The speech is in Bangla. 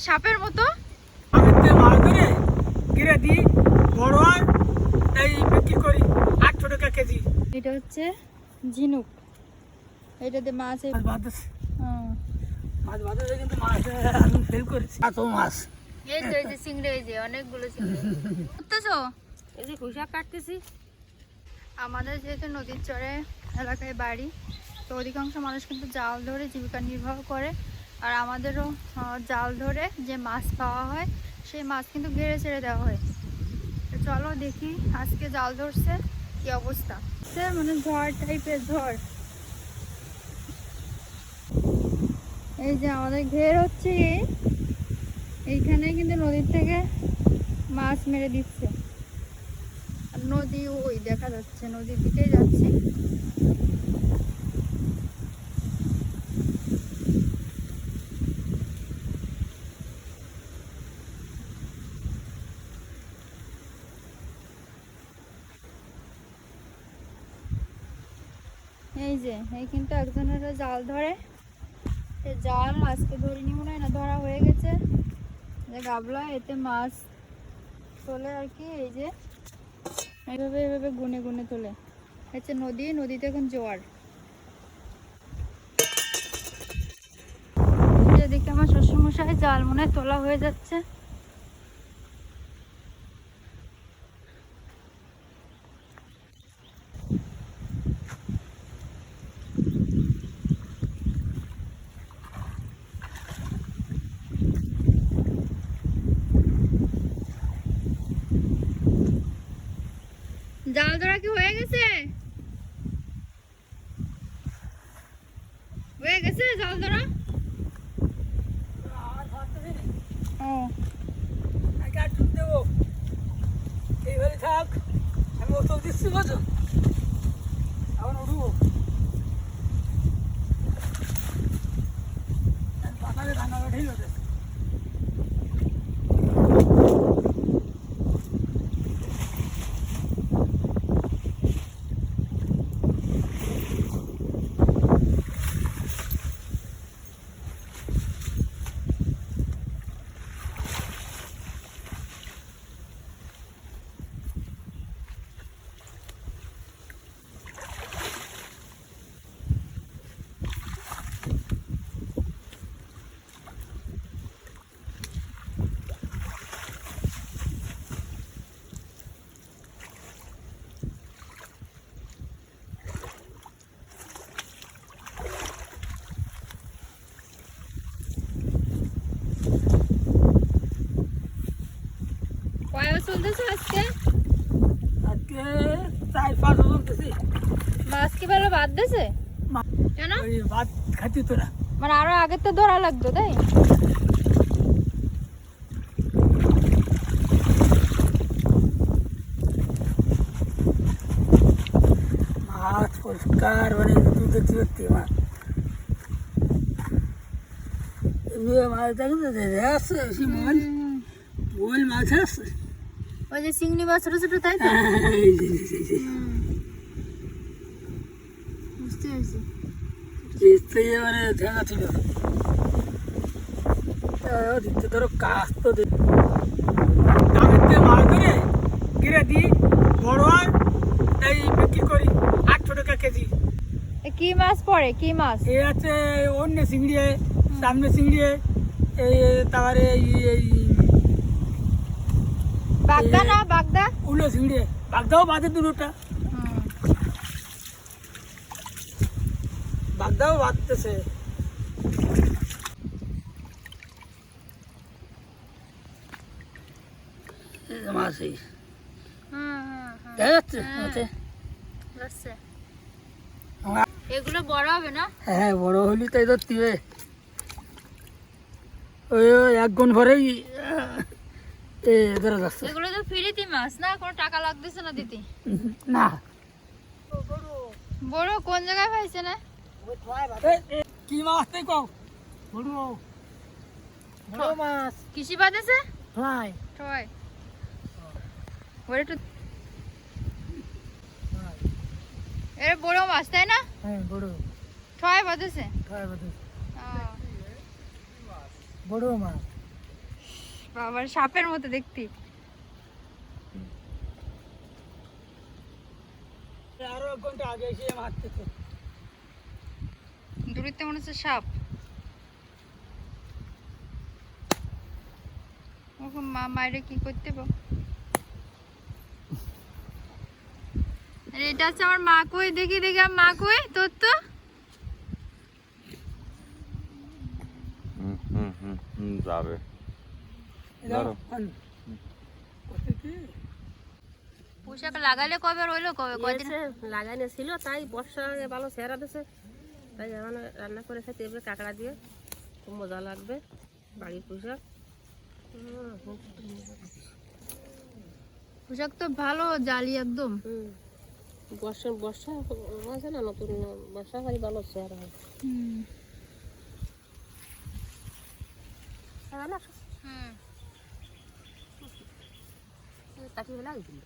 সাপের মতো। মাছ ধরে গিরে দিই, বড় হয় এই বিক্রি করি 800 টাকা কেজি। এটা হচ্ছে ঝিনুক, এটাতে মাছ মাছ বাঁধে কিন্তু মাছ আমি ফেল করেছি। এত মাছ এই তো, এই যে চিংড়ি, এই যে অনেকগুলো চিংড়ি করতেছো। এই যে পুঁইশাক কাটতেছি। আমাদের যেহেতু নদীর চরে এলাকায় বাড়ি, তো অধিকাংশ মানুষ কিন্তু জাল ধরে জীবিকা নির্বাহ করে। আর আমাদেরও জাল ধরে যে মাছ পাওয়া হয় সেই মাছ কিন্তু ঘেরে ছেড়ে দেওয়া হয়। তো চলো দেখি আজকে জাল ধরছে কি অবস্থা। মানে ঝড় টাইপের ঝড়। এই যে আমাদের ঘের হচ্ছে, এইখানে কিন্তু নদীর থেকে মাছ মেরে দিচ্ছে। আর নদী ওই দেখা যাচ্ছে, নদীর দিকেই যাচ্ছি। এই যে এই কিন্তু একজনের জাল ধরে, জাল আজকে ধরিনি মনে হয়, না ধরা হয়ে গেছে। যে গাবলা, এতে মাছ তোলে আর কি। এই যে এইভাবে এইভাবে গুনে গুনে তোলে। হচ্ছে নদী, নদীতে এখন জোয়ার। এদিকে আমার শ্বশুরমশাই জাল মনে হয় তোলা হয়ে যাচ্ছে। জাল ধরা কি হয়ে গেছে? হয়ে গেছে জাল ধরা? ও দেবো এইভাবে থাক, আমি ওষুধ দিচ্ছি বুঝো, এখন উঠবো। পাতাকে রান্না ঠিক আছে। চলতেছে আজকে? আজকে 4-5 চলতেছি। মাছ কি ভালো বাদ দিছে? কেন? ওই ভাত খাচ্ছি তোরা, মানে আরো আগে তো ধরা লাগতো তাই? মাছ পরিষ্কার, মানে তুই দেখতে পাচ্ছি মাছ, মাছ দেখো আসছে মোবাইল, মোবাইল মাছ আসছে। ওই যে চিংড়ি মাছ ছোট ছোট, তাই তো? বুঝতে পেরেছি। মানে দেখা ছিল দিতে ধরো কাজ তো মাছ ধরে গিরে দিই, বড় হয় এই বিক্রি করি 800 টাকা কেজি। কি মাছ পড়ে? কি মাছ? এ আছে অন্য চিংড়ি, সামনে চিংড়ি, এই তারপরে এই বাগদা না বাগদা? উলো চিংড়ি, বাগদাও বাদে দুটোটা, বাগদাও বাঁধতেছে। মাছ এই দেখা যাচ্ছে। এগুলো বড় হবে না? হ্যাঁ বড় হলি তাই ধরতে হবে। ওই 1 গুণ ভরেই ধরা যাচ্ছে। এগুলো তো ফ্রিতে মাছ না, কোনো টাকা লাগতেছে না দিতে? না। বড় কোন জায়গায় পাইছে না? কি মাছ তাই কও? বড় বড় মাছ। কিসি বাদেছে? ফ্লাই। টয়। ওরে তো এর বড় মাছ তাই না? হ্যাঁ বড়। টয় বাদেছে? টয় বাদেছে। ও বড় মাছ। বাবার সাপের মতো দেখতে। আরো 1 ঘন্টা আগে এসে মারতেছে। দূরিতে মনে হচ্ছে সাপ। ওরকম মা মায়েরা কি করতে পারো? আরে এটা হচ্ছে আমার মা। কই দেখি দেখি আমার মা কই তোর তো। যাবে ধরো পোশাক লাগালে কবে আর হইলো কবে কয়দিন লাগানো ছিল, তাই বর্ষা ভালো চেহারা দিছে, তাই এখন রান্না করে খাইতে এবার কাঁকড়া দিয়ে খুব মজা লাগবে। বাড়ির পোশাক পোশাক তো ভালো জালি একদম। বর্ষা বর্ষা আছে না, নতুন বর্ষা খালি ভালো চেহারা হয়। তাকিয়ে লাগিয়েছিল।